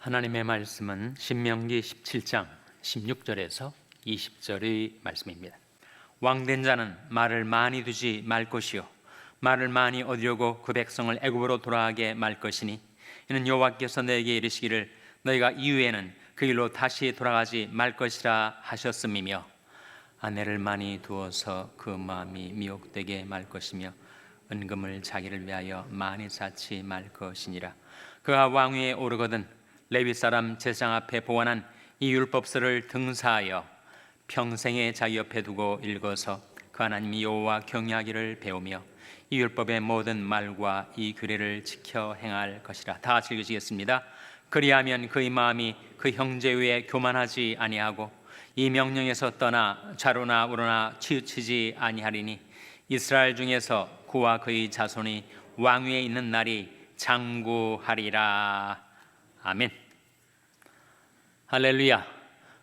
하나님의 말씀은 신명기 17장 16절에서 20절의 말씀입니다. 왕된 자는 말을 많이 두지 말 것이요 말을 많이 얻으려고 그 백성을 애굽으로 돌아가게 말 것이니 이는 여호와께서 내게 이르시기를 너희가 이후에는 그 길로 다시 돌아가지 말 것이라 하셨음이며 아내를 많이 두어서 그 마음이 미혹되게 말 것이며 은금을 자기를 위하여 많이 쌓지 말 것이니라. 그가 왕위에 오르거든 레위 사람 제사장 앞에 보관한 이 율법서를 등사하여 평생에 자기 옆에 두고 읽어서 그 하나님 여호와 경외하기를 배우며 이 율법의 모든 말과 이 규례를 지켜 행할 것이라. 다 같이 읽으시겠습니다. 그리하면 그의 마음이 그 형제 위에 교만하지 아니하고 이 명령에서 떠나 좌로나 우로나 치우치지 아니하리니 이스라엘 중에서 그와 그의 자손이 왕위에 있는 날이 장구하리라. 아멘. 할렐루야.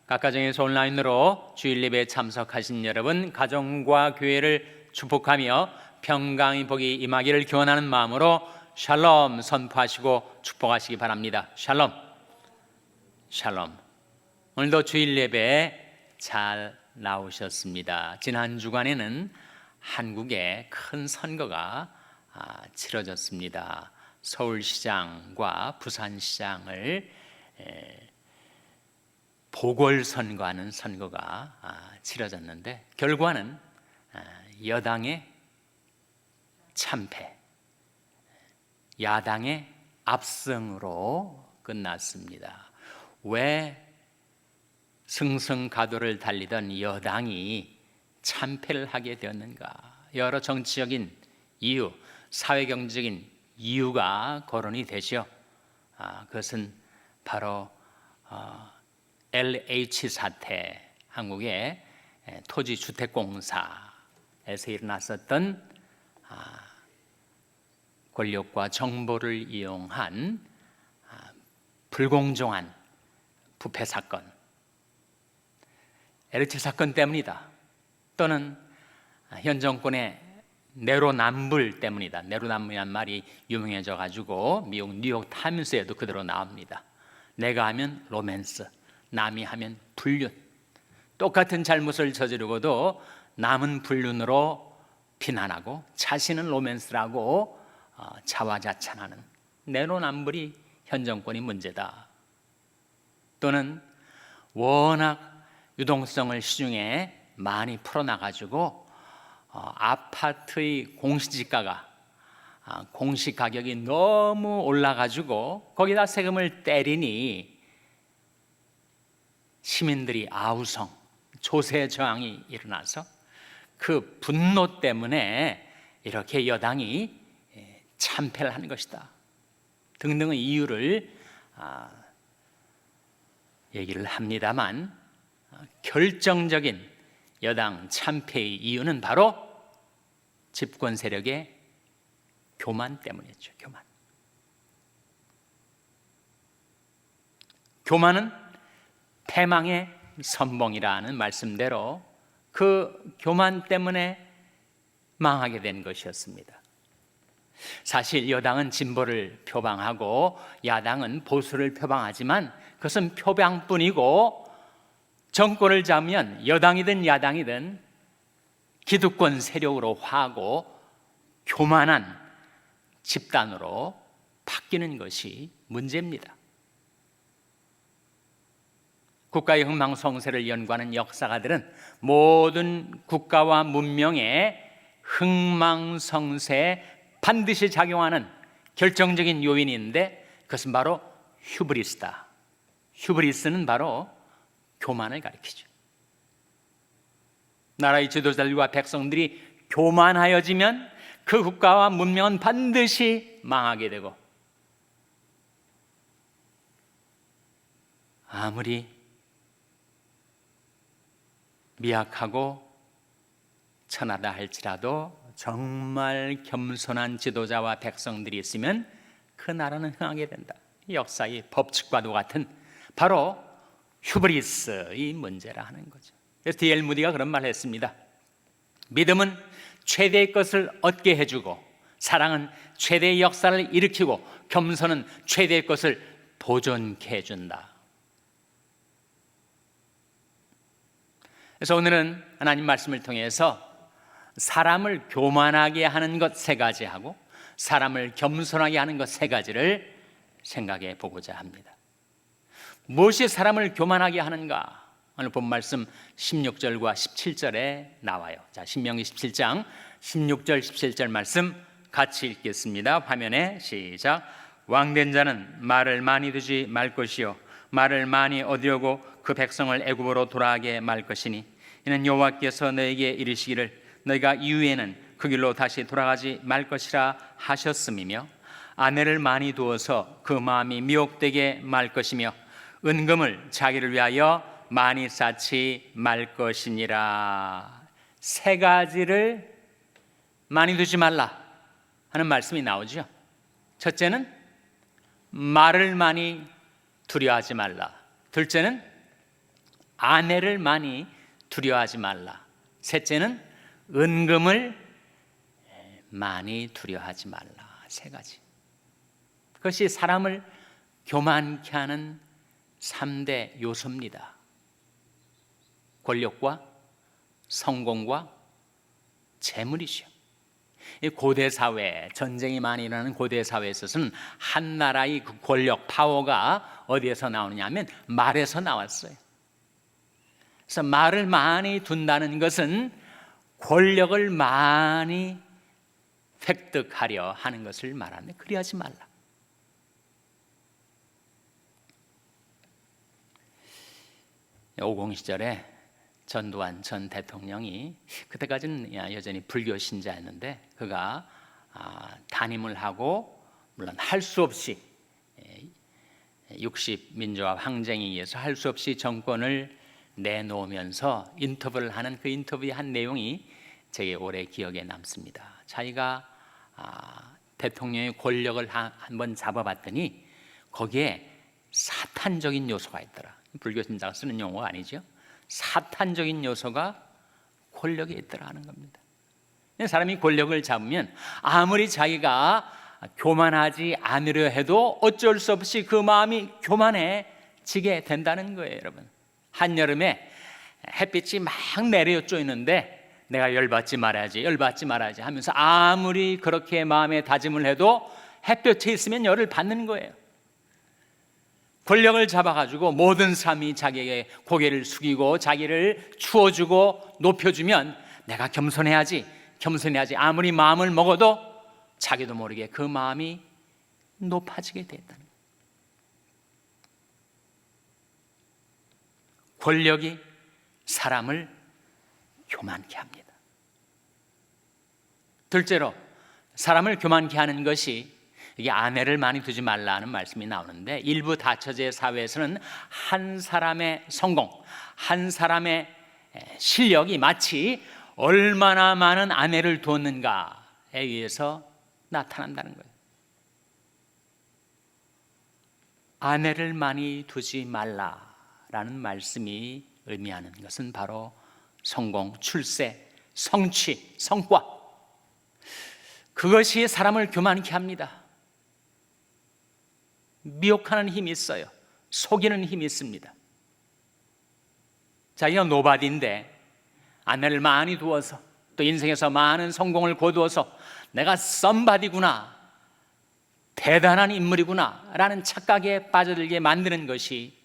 각 가정에서 온라인으로 주일 예배에 참석하신 여러분, 가정과 교회를 축복하며 평강의 복이 임하기를 기원하는 마음으로 샬롬 선포하시고 축복하시기 바랍니다. 샬롬. 샬롬. 오늘도 주일 예배에 잘 나오셨습니다. 지난 주간에는 한국에 큰 선거가 치러졌습니다. 서울시장과 부산시장을 보궐선거하는 선거가 치러졌는데 결과는 여당의 참패, 야당의 압승으로 끝났습니다. 왜 승승가도를 달리던 여당이 참패를 하게 되었는가? 여러 정치적인 이유, 사회경제적인 이유가 거론이 되죠. 그것은 바로 LH 사태, 한국의 토지주택공사에서 일어났었던 권력과 정보를 이용한 불공정한 부패 사건, LH 사건 때문이다. 또는 현 정권의 내로남불 때문이다. 내로남불이라는 말이 유명해져 가지고 미국 뉴욕 타임스에도 그대로 나옵니다. 내가 하면 로맨스, 남이 하면 불륜. 똑같은 잘못을 저지르고도 남은 불륜으로 비난하고 자신은 로맨스라고 자화자찬하는 내로남불이 현 정권이 문제다. 또는 워낙 유동성을 시중에 많이 풀어놔가지고 아파트의 공시지가가 공시가격이 너무 올라가지고 거기다 세금을 때리니 시민들이 아우성, 조세 저항이 일어나서 그 분노 때문에 이렇게 여당이 참패를 한 것이다 등등의 이유를 얘기를 합니다만 결정적인 여당 참패의 이유는 바로 집권 세력의 교만 때문이었죠. 교만은 패망의 선봉이라는 말씀대로 그 교만 때문에 망하게 된 것이었습니다. 사실 여당은 진보를 표방하고 야당은 보수를 표방하지만 그것은 표방뿐이고 정권을 잡으면 여당이든 야당이든 기득권 세력으로 화하고 교만한 집단으로 바뀌는 것이 문제입니다. 국가의 흥망성쇠를 연구하는 역사가들은 모든 국가와 문명의 흥망성쇠에 반드시 작용하는 결정적인 요인이 있는데 그것은 바로 휴브리스다. 휴브리스는 바로 교만을 가리키죠. 나라의 지도자들과 백성들이 교만하여지면 그 국가와 문명은 반드시 망하게 되고 아무리 미약하고 천하다 할지라도 정말 겸손한 지도자와 백성들이 있으면 그 나라는 흥하게 된다. 역사의 법칙과도 같은 바로 휴브리스의 문제라 하는 거죠. 그래서 D.L. 무디가 그런 말을 했습니다. 믿음은 최대의 것을 얻게 해주고 사랑은 최대의 역사를 일으키고 겸손은 최대의 것을 도전케 해준다. 그래서 오늘은 하나님 말씀을 통해서 사람을 교만하게 하는 것 세 가지 하고 사람을 겸손하게 하는 것 세 가지를 생각해 보고자 합니다. 무엇이 사람을 교만하게 하는가? 오늘 본 말씀 16절과 17절에 나와요. 자, 신명기 17장 16절 17절 말씀 같이 읽겠습니다. 화면에 시작. 왕된 자는 말을 많이 두지 말 것이요 말을 많이 얻으려고 그 백성을 애굽으로 돌아가게 말 것이니 이는 여호와께서 너에게 이르시기를 너희가 이후에는 그 길로 다시 돌아가지 말 것이라 하셨음이며 아내를 많이 두어서 그 마음이 미혹되게 말 것이며 은금을 자기를 위하여 많이 쌓지 말 것이니라. 세 가지를 많이 두지 말라 하는 말씀이 나오죠. 첫째는 말을 많이 두려워하지 말라. 둘째는 아내를 많이 두려워하지 말라. 셋째는 은금을 많이 두려워하지 말라. 세 가지. 그것이 사람을 교만케 하는 3대 요소입니다. 권력과 성공과 재물이죠. 고대 사회, 전쟁이 많이 일어나는 고대 사회에 있어서는 한 나라의 그 권력, 파워가 어디에서 나오느냐 하면 말에서 나왔어요. 그래서 말을 많이 둔다는 것은 권력을 많이 획득하려 하는 것을 말하는데 그리하지 말라. 오공 시절에 전두환 전 대통령이 그때까지는 여전히 불교 신자였는데 그가 단임을 하고 물론 할 수 없이 60 민주화 항쟁에 의해서 할 수 없이 정권을 내놓으면서 인터뷰를 하는 그 인터뷰의 한 내용이 제게 오래 기억에 남습니다. 자기가 대통령의 권력을 한번 잡아봤더니 거기에 사탄적인 요소가 있더라. 불교 신자가 쓰는 용어가 아니죠. 사탄적인 요소가 권력에 있더라 하는 겁니다. 사람이 권력을 잡으면 아무리 자기가 교만하지 않으려 해도 어쩔 수 없이 그 마음이 교만해지게 된다는 거예요, 여러분. 한여름에 햇빛이 막 내려 쪼이는데 내가 열받지 말아야지 하면서 아무리 그렇게 마음에 다짐을 해도 햇볕에 있으면 열을 받는 거예요. 권력을 잡아가지고 모든 사람이 자기에게 고개를 숙이고 자기를 추워주고 높여주면 내가 겸손해야지 아무리 마음을 먹어도 자기도 모르게 그 마음이 높아지게 됐다는 거예요. 권력이 사람을 교만케 합니다. 둘째로 사람을 교만케 하는 것이 이게 아내를 많이 두지 말라는 말씀이 나오는데 일부 다처제 사회에서는 한 사람의 성공, 한 사람의 실력이 마치 얼마나 많은 아내를 두었는가에 의해서 나타난다는 거예요. 아내를 많이 두지 말라라는 말씀이 의미하는 것은 바로 성공, 출세, 성취, 성과, 그것이 사람을 교만케 합니다. 미혹하는 힘이 있어요. 속이는 힘이 있습니다. 자기가 노바디인데 아내를 많이 두어서 또 인생에서 많은 성공을 거두어서 내가 썸바디구나, 대단한 인물이구나 라는 착각에 빠져들게 만드는 것이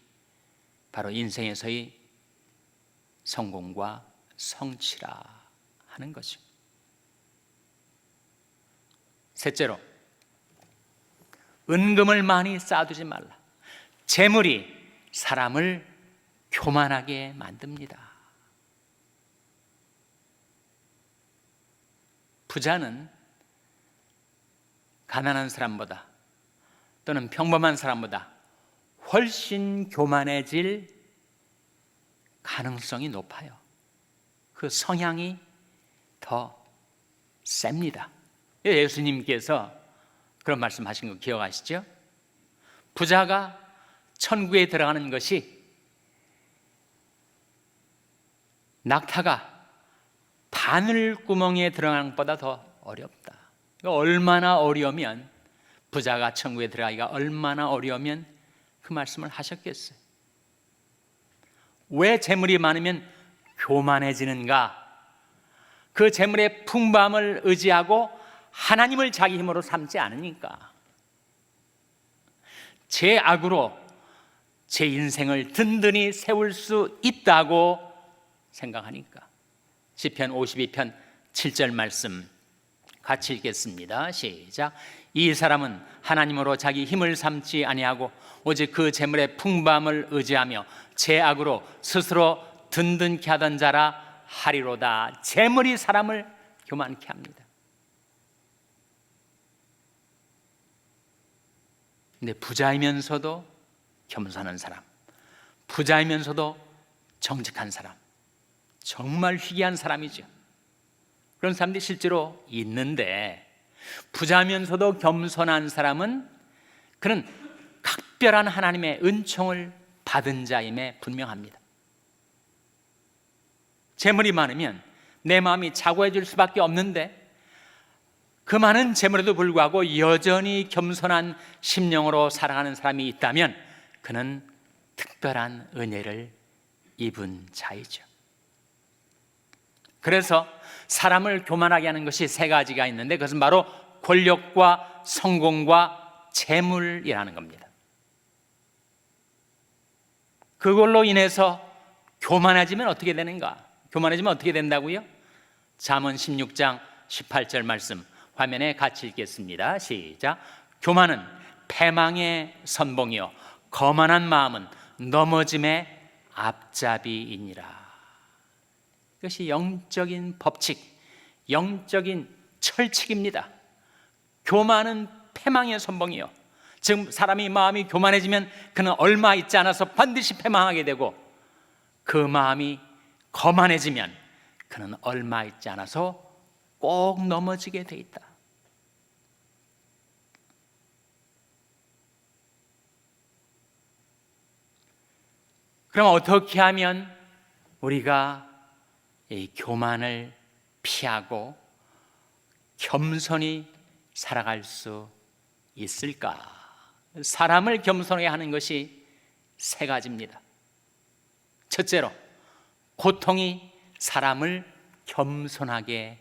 바로 인생에서의 성공과 성취라 하는 거죠. 셋째로 은금을 많이 쌓아두지 말라. 재물이 사람을 교만하게 만듭니다. 부자는 가난한 사람보다 또는 평범한 사람보다 훨씬 교만해질 가능성이 높아요. 그 성향이 더 셉니다. 예수님께서 그런 말씀하신 거 기억하시죠? 부자가 천국에 들어가는 것이 낙타가 바늘구멍에 들어가는 것보다 더 어렵다. 얼마나 어려우면 부자가 천국에 들어가기가 얼마나 어려우면 그 말씀을 하셨겠어요? 왜 재물이 많으면 교만해지는가? 그 재물의 풍부함을 의지하고 하나님을 자기 힘으로 삼지 않으니까. 제 악으로 제 인생을 든든히 세울 수 있다고 생각하니까. 시편 52편 7절 말씀 같이 읽겠습니다. 시작. 이 사람은 하나님으로 자기 힘을 삼지 아니하고 오직 그 재물의 풍부함을 의지하며 제 악으로 스스로 든든케 하던 자라 하리로다. 재물이 사람을 교만케 합니다. 근데 부자이면서도 겸손한 사람, 부자이면서도 정직한 사람, 정말 희귀한 사람이죠. 그런 사람들이 실제로 있는데, 부자면서도 겸손한 사람은 그는 각별한 하나님의 은총을 받은 자임에 분명합니다. 재물이 많으면 내 마음이 자고해질 수밖에 없는데, 그 많은 재물에도 불구하고 여전히 겸손한 심령으로 살아가는 사람이 있다면 그는 특별한 은혜를 입은 자이죠. 그래서 사람을 교만하게 하는 것이 세 가지가 있는데, 그것은 바로 권력과 성공과 재물이라는 겁니다. 그걸로 인해서 교만해지면 어떻게 되는가? 교만해지면 어떻게 된다고요? 잠언 16장 18절 말씀 화면에 같이 읽겠습니다. 시작. 교만은 패망의 선봉이요 거만한 마음은 넘어짐의 앞잡이이니라. 이것이 영적인 법칙, 영적인 철칙입니다. 교만은 패망의 선봉이요, 즉 사람이 마음이 교만해지면 그는 얼마 있지 않아서 반드시 패망하게 되고, 그 마음이 거만해지면 그는 얼마 있지 않아서 꼭 넘어지게 돼 있다. 그럼 어떻게 하면 우리가 이 교만을 피하고 겸손히 살아갈 수 있을까? 사람을 겸손하게 하는 것이 세 가지입니다. 첫째로, 고통이 사람을 겸손하게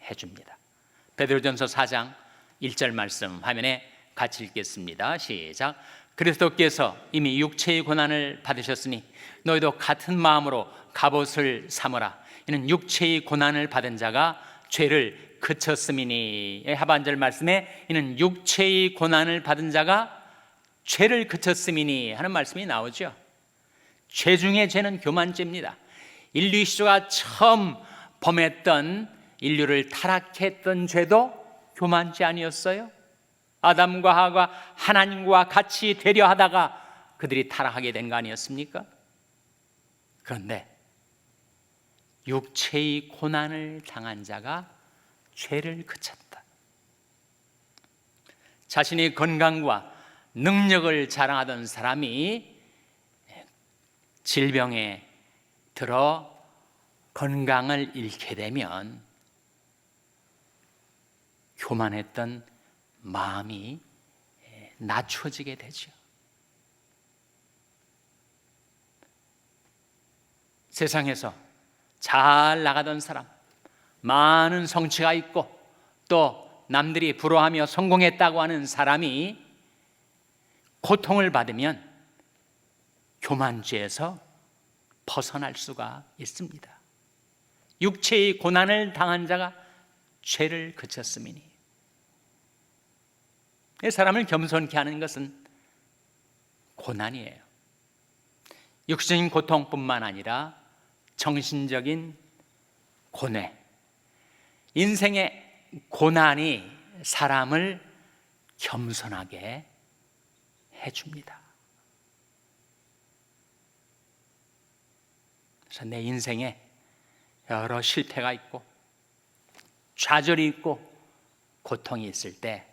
해줍니다. 베드로전서 4장 1절 말씀 화면에 같이 읽겠습니다. 시작. 그리스도께서 이미 육체의 고난을 받으셨으니 너희도 같은 마음으로 갑옷을 삼으라. 이는 육체의 고난을 받은 자가 죄를 그쳤음이니. 하반절 말씀에 이는 육체의 고난을 받은 자가 죄를 그쳤음이니 하는 말씀이 나오죠. 죄 중에 죄는 교만죄입니다. 인류 시조가 처음 범했던, 인류를 타락했던 죄도 교만죄 아니었어요? 아담과 하와가 하나님과 같이 되려하다가 그들이 타락하게 된 거 아니었습니까? 그런데 육체의 고난을 당한 자가 죄를 그쳤다. 자신의 건강과 능력을 자랑하던 사람이 질병에 들어 건강을 잃게 되면 교만했던 마음이 낮춰지게 되죠. 세상에서 잘 나가던 사람, 많은 성취가 있고 또 남들이 부러워하며 성공했다고 하는 사람이 고통을 받으면 교만죄에서 벗어날 수가 있습니다. 육체의 고난을 당한 자가 죄를 그쳤음이니. 사람을 겸손케 하는 것은 고난이에요. 육신적인 고통뿐만 아니라 정신적인 고뇌, 인생의 고난이 사람을 겸손하게 해줍니다. 그래서 내 인생에 여러 실패가 있고 좌절이 있고 고통이 있을 때,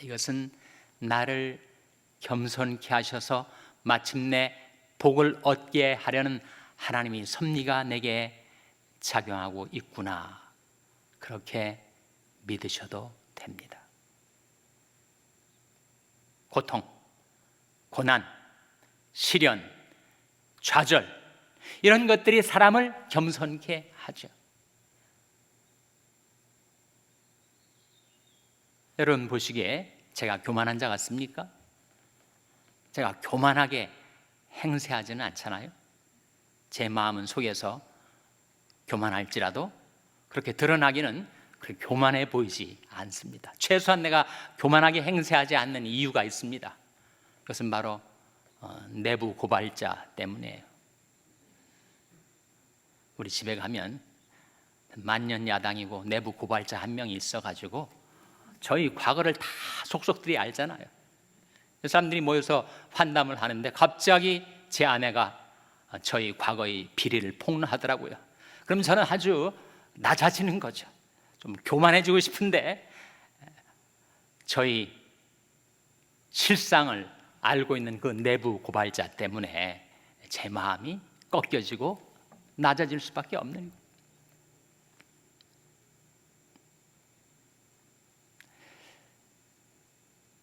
이것은 나를 겸손케 하셔서 마침내 복을 얻게 하려는 하나님의 섭리가 내게 작용하고 있구나, 그렇게 믿으셔도 됩니다. 고통, 고난, 시련, 좌절, 이런 것들이 사람을 겸손케 하죠. 여러분 보시기에 제가 교만한 자 같습니까? 제가 교만하게 행세하지는 않잖아요. 제 마음은 속에서 교만할지라도 그렇게 드러나기는 그렇게 교만해 보이지 않습니다. 최소한 내가 교만하게 행세하지 않는 이유가 있습니다. 그것은 바로 내부 고발자 때문이에요. 우리 집에 가면 만년야당이고 내부 고발자 한 명이 있어가지고 저희 과거를 다 속속들이 알잖아요. 사람들이 모여서 환담을 하는데 갑자기 제 아내가 저희 과거의 비리를 폭로하더라고요. 그럼 저는 아주 낮아지는 거죠. 좀 교만해지고 싶은데 저희 실상을 알고 있는 그 내부 고발자 때문에 제 마음이 꺾여지고 낮아질 수밖에 없는 거예요.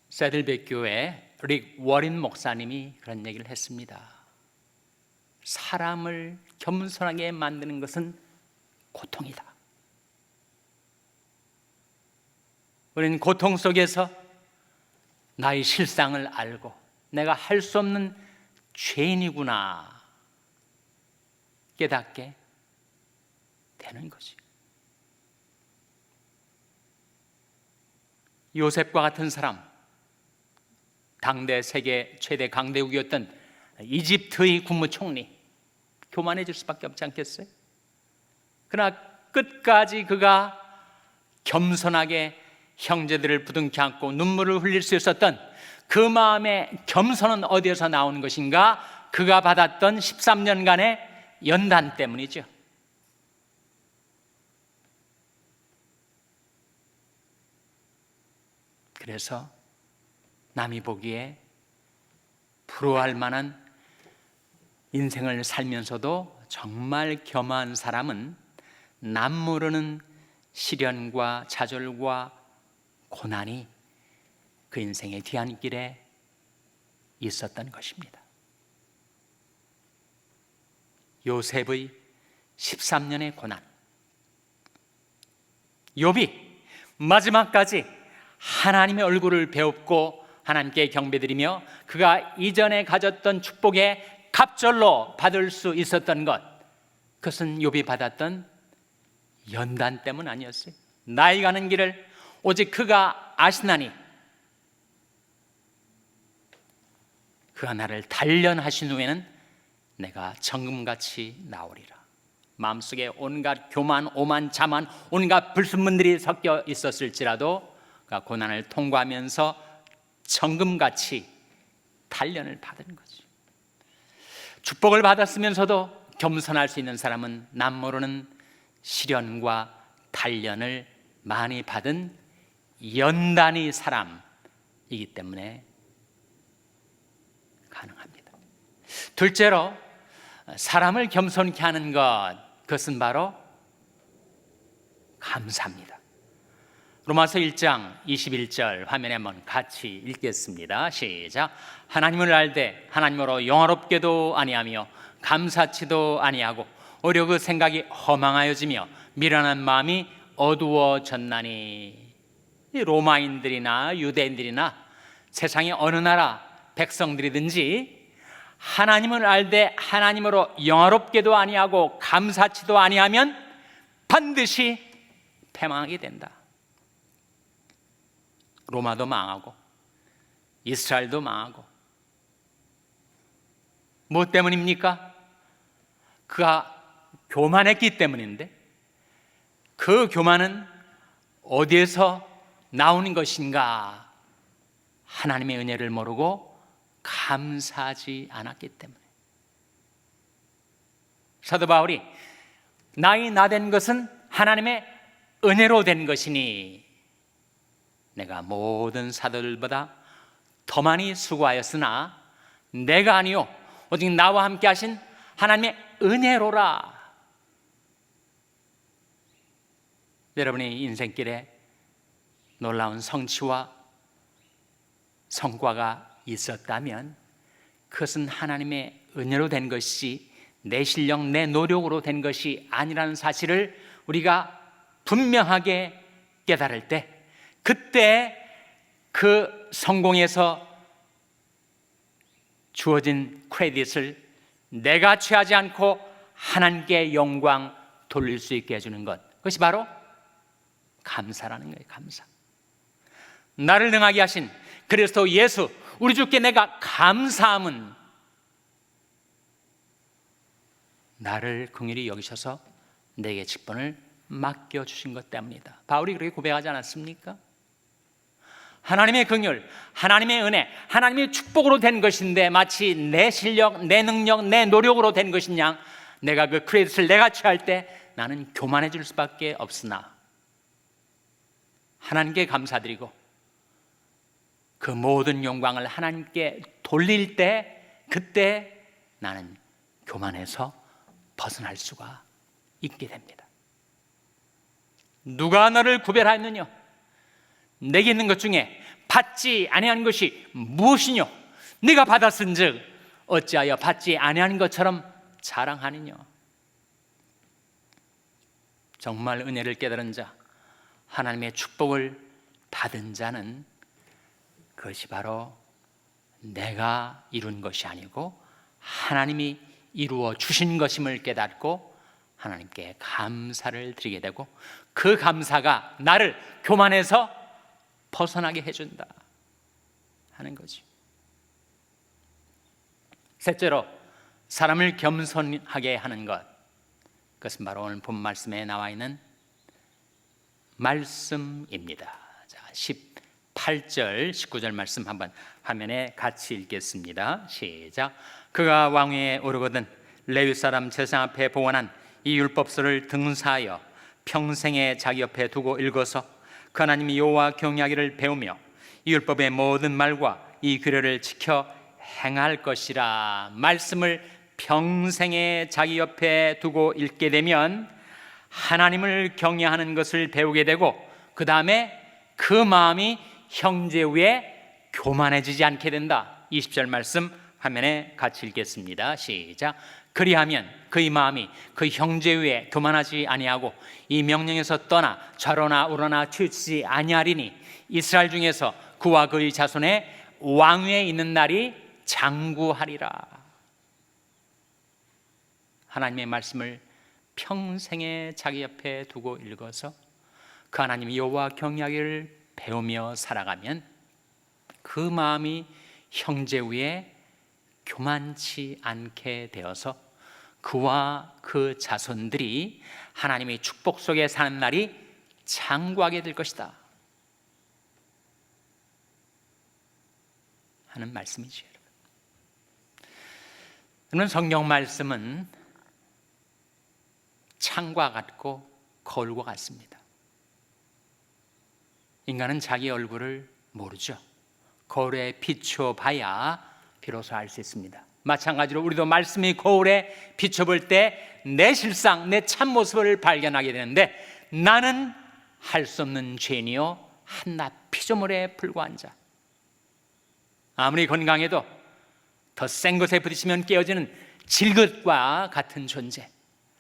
세들백 교회 릭 워린 목사님이 그런 얘기를 했습니다. 사람을 겸손하게 만드는 것은 고통이다. 우리는 고통 속에서 나의 실상을 알고 내가 할 수 없는 죄인이구나 깨닫게 되는 거지. 요셉과 같은 사람, 당대 세계 최대 강대국이었던 이집트의 국무총리, 교만해질 수밖에 없지 않겠어요? 그러나 끝까지 그가 겸손하게 형제들을 부둥켜 안고 눈물을 흘릴 수 있었던 그 마음의 겸손은 어디에서 나오는 것인가? 그가 받았던 13년간의 연단 때문이죠. 그래서 남이 보기에 부러워할 만한 인생을 살면서도 정말 겸허한 사람은 남 모르는 시련과 좌절과 고난이 그 인생의 뒤안길에 있었던 것입니다. 요셉의 13년의 고난, 욥이 마지막까지 하나님의 얼굴을 배웁고 하나님께 경배드리며 그가 이전에 가졌던 축복의 갑절로 받을 수 있었던 것, 그것은 욥이 받았던 연단 때문 아니었어요. 나이 가는 길을 오직 그가 아시나니 그가 나를 단련하신 후에는 내가 정금같이 나오리라. 마음속에 온갖 교만, 오만, 자만, 온갖 불순물들이 섞여 있었을지라도 그가 고난을 통과하면서 정금같이 단련을 받은 거죠. 축복을 받았으면서도 겸손할 수 있는 사람은 남 모르는 시련과 단련을 많이 받은 연단의 사람이기 때문에 가능합니다. 둘째로 사람을 겸손케 하는 것, 그것은 바로 감사입니다. 로마서 1장 21절 화면에 한번 같이 읽겠습니다. 시작. 하나님을 알되 하나님으로 영화롭게도 아니하며 감사치도 아니하고 오히려 그 생각이 허망하여지며 미련한 마음이 어두워졌나니. 로마인들이나 유대인들이나 세상의 어느 나라 백성들이든지 하나님을 알되 하나님으로 영화롭게도 아니하고 감사치도 아니하면 반드시 패망하게 된다. 로마도 망하고 이스라엘도 망하고. 뭐 때문입니까? 그가 교만했기 때문인데, 그 교만은 어디에서 나오는 것인가? 하나님의 은혜를 모르고 감사하지 않았기 때문에. 사도 바울이 나이 나된 것은 하나님의 은혜로 된 것이니 내가 모든 사도들보다 더 많이 수고하였으나 내가 아니요 오직 나와 함께 하신 하나님의 은혜로라. 여러분의 인생길에 놀라운 성취와 성과가 있었다면 그것은 하나님의 은혜로 된 것이 내 실력, 내 노력으로 된 것이 아니라는 사실을 우리가 분명하게 깨달을 때, 그때 그 성공에서 주어진 크레딧을 내가 취하지 않고 하나님께 영광 돌릴 수 있게 해주는 것, 그것이 바로 감사라는 거예요. 감사. 나를 능하게 하신 그리스도 예수 우리 주께 내가 감사함은 나를 긍휼히 여기셔서 내게 직분을 맡겨주신 것 때문이다. 바울이 그렇게 고백하지 않았습니까? 하나님의 긍휼, 하나님의 은혜, 하나님의 축복으로 된 것인데 마치 내 실력, 내 능력, 내 노력으로 된 것이냐, 내가 그 크레딧을 내가 취할 때 나는 교만해질 수밖에 없으나 하나님께 감사드리고 그 모든 영광을 하나님께 돌릴 때, 그때 나는 교만해서 벗어날 수가 있게 됩니다. 누가 너를 구별하였느냐? 내게 있는 것 중에 받지 아니한 것이 무엇이뇨? 네가 받았은즉 어찌하여 받지 아니한 것처럼 자랑하느냐? 정말 은혜를 깨달은 자, 하나님의 축복을 받은 자는 그것이 바로 내가 이룬 것이 아니고 하나님이 이루어 주신 것임을 깨닫고 하나님께 감사를 드리게 되고, 그 감사가 나를 교만해서 벗어나게 해준다 하는 거죠. 셋째로, 사람을 겸손하게 하는 것, 그것은 바로 오늘 본 말씀에 나와 있는 말씀입니다. 자, 18절, 19절 말씀 한번 화면에 같이 읽겠습니다. 시작. 그가 왕위에 오르거든 레위 사람 제사 앞에 보관한 이 율법서를 등사하여 평생에 자기 옆에 두고 읽어서 그 하나님 여호와 경외하기를 배우며 이 율법의 모든 말과 이 규례를 지켜 행할 것이라. 말씀을 평생에 자기 옆에 두고 읽게 되면 하나님을 경외하는 것을 배우게 되고, 그 다음에 그 마음이 형제 위에 교만해지지 않게 된다. 20절 말씀 화면에 같이 읽겠습니다. 시작. 그리하면 그의 마음이 그 형제 위에 교만하지 아니하고 이 명령에서 떠나 좌로나 우로나 치우치지 아니하리니 이스라엘 중에서 그와 그의 자손의 왕위에 있는 날이 장구하리라. 하나님의 말씀을 평생에 자기 옆에 두고 읽어서 그 하나님 여호와 경외하기를 배우며 살아가면 그 마음이 형제 위에 교만치 않게 되어서 그와 그 자손들이 하나님의 축복 속에 사는 날이 장구하게 될 것이다 하는 말씀이죠. 여러분, 성경 말씀은 창과 같고 거울과 같습니다. 인간은 자기 얼굴을 모르죠. 거울에 비춰봐야 비로소 알 수 있습니다. 마찬가지로 우리도 말씀이 거울에 비춰볼 때 내 실상, 내 참모습을 발견하게 되는데, 나는 할 수 없는 죄인이요 한낱 피조물에 불과한 자. 아무리 건강해도 더 센 것에 부딪히면 깨어지는 질긋과 같은 존재.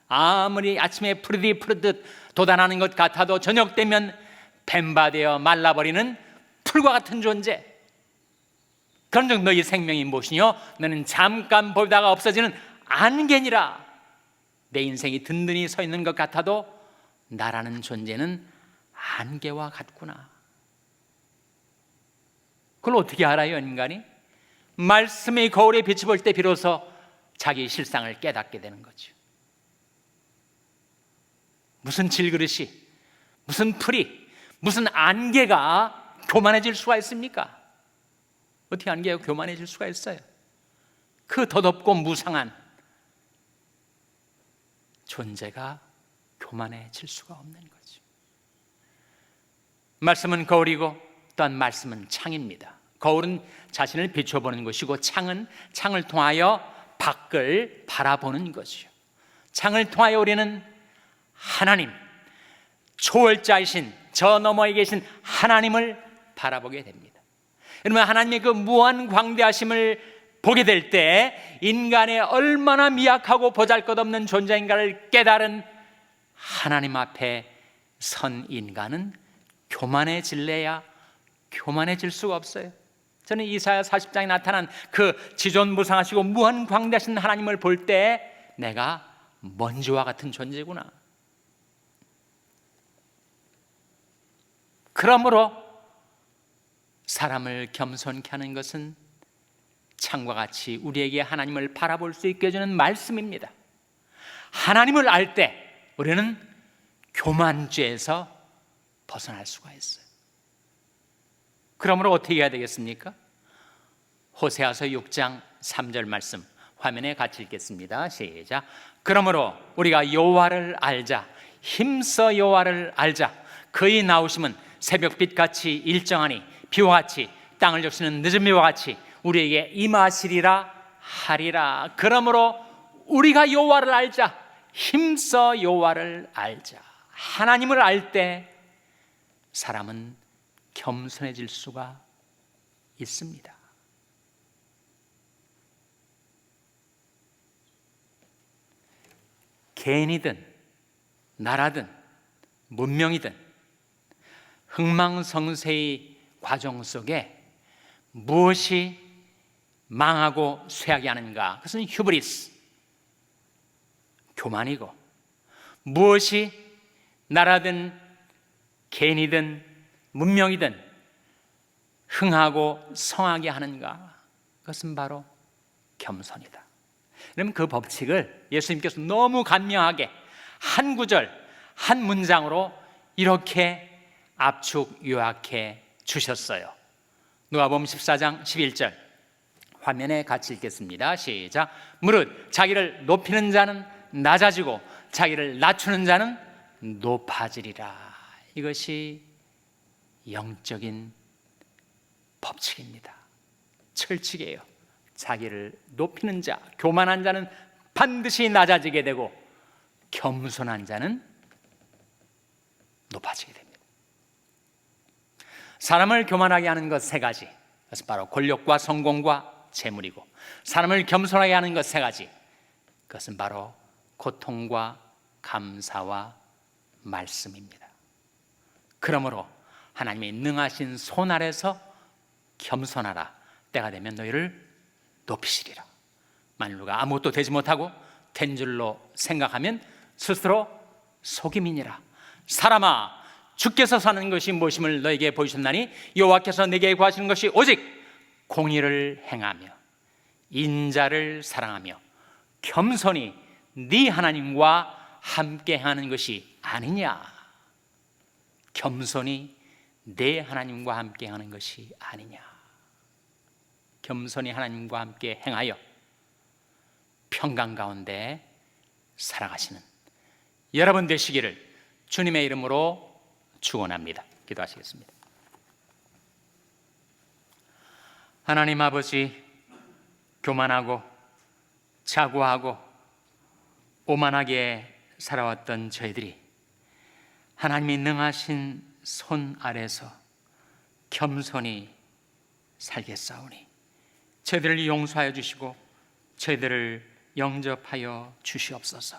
아무리 아침에 푸르듯 돋아나는 것 같아도 저녁 되면 뱀바되어 말라버리는 풀과 같은 존재. 그런 즉 너희 생명이 무엇이뇨? 너는 잠깐 보다가 없어지는 안개니라. 내 인생이 든든히 서 있는 것 같아도 나라는 존재는 안개와 같구나. 그걸 어떻게 알아요, 인간이? 말씀의 거울에 비춰 볼 때 비로소 자기 실상을 깨닫게 되는 거죠. 무슨 질그릇이, 무슨 풀이, 무슨 안개가 교만해질 수가 있습니까? 어떻게 안개가 교만해질 수가 있어요? 그 더덥고 무상한 존재가 교만해질 수가 없는 거죠. 말씀은 거울이고 또한 말씀은 창입니다. 거울은 자신을 비춰보는 것이고 창은 창을 통하여 밖을 바라보는 것이요. 창을 통하여 우리는 하나님, 초월자이신 저 너머에 계신 하나님을 바라보게 됩니다. 여러분, 하나님의 그 무한 광대하심을 보게 될 때 인간의 얼마나 미약하고 보잘것없는 존재인가를 깨달은 하나님 앞에 선 인간은 교만해질래야 교만해질 수가 없어요. 저는 이사야 40장에 나타난 그 지존무상하시고 무한광대하신 하나님을 볼 때 내가 먼지와 같은 존재구나. 그러므로 사람을 겸손케 하는 것은 창과 같이 우리에게 하나님을 바라볼 수 있게 해주는 말씀입니다. 하나님을 알 때 우리는 교만죄에서 벗어날 수가 있어요. 그러므로 어떻게 해야 되겠습니까? 호세아서 6장 3절 말씀 화면에 같이 읽겠습니다. 시작. 그러므로 우리가 여호와를 알자. 힘써 여호와를 알자. 그의 나오심은 새벽빛같이 일정하니 비와 같이 땅을 적시는 늦은 비와 같이 우리에게 임하시리라 하리라. 그러므로 우리가 여호와를 알자. 힘써 여호와를 알자. 하나님을 알 때 사람은 겸손해질 수가 있습니다. 개인이든 나라든 문명이든 흥망성쇠의 과정 속에 무엇이 망하고 쇠하게 하는가? 그것은 휴브리스, 교만이고, 무엇이 나라든 개인이든 문명이든 흥하고 성하게 하는가? 그것은 바로 겸손이다. 그럼 그 법칙을 예수님께서 너무 간명하게 한 구절, 한 문장으로 이렇게 압축 요약해 주셨어요. 누가복음 14장 11절 화면에 같이 읽겠습니다. 시작. 무릇 자기를 높이는 자는 낮아지고 자기를 낮추는 자는 높아지리라. 이것이 영적인 법칙입니다. 철칙이에요. 자기를 높이는 자, 교만한 자는 반드시 낮아지게 되고 겸손한 자는 높아지게 됩니다. 사람을 교만하게 하는 것 세 가지, 그것은 바로 권력과 성공과 재물이고, 사람을 겸손하게 하는 것 세 가지, 그것은 바로 고통과 감사와 말씀입니다. 그러므로 하나님의 능하신 손 아래서 겸손하라. 때가 되면 너희를 높이시리라. 만일 누가 아무것도 되지 못하고 된 줄로 생각하면 스스로 속임이니라. 사람아, 주께서 사는 것이 무엇임을 너에게 보이셨나니 여호와께서 내게 구하시는 것이 오직 공의를 행하며 인자를 사랑하며 겸손히 네 하나님과 함께 하는 것이 아니냐. 겸손히 내 하나님과 함께 하는 것이 아니냐. 겸손히 하나님과 함께 행하여 평강 가운데 살아가시는 여러분 되시기를 주님의 이름으로 축원합니다. 기도하시겠습니다. 하나님 아버지, 교만하고 자고하고 오만하게 살아왔던 저희들이 하나님이 능하신 손 아래서 겸손히 살겠사오니 저희들을 용서하여 주시고 저희들을 영접하여 주시옵소서.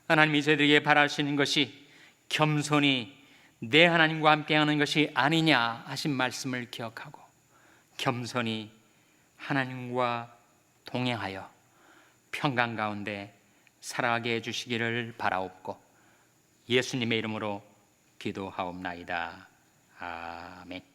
하나님이 저희들에게 바라시는 것이 겸손히 내 하나님과 함께하는 것이 아니냐 하신 말씀을 기억하고 겸손히 하나님과 동행하여 평강 가운데 살아가게 해주시기를 바라옵고 예수님의 이름으로 기도하옵나이다. 아멘.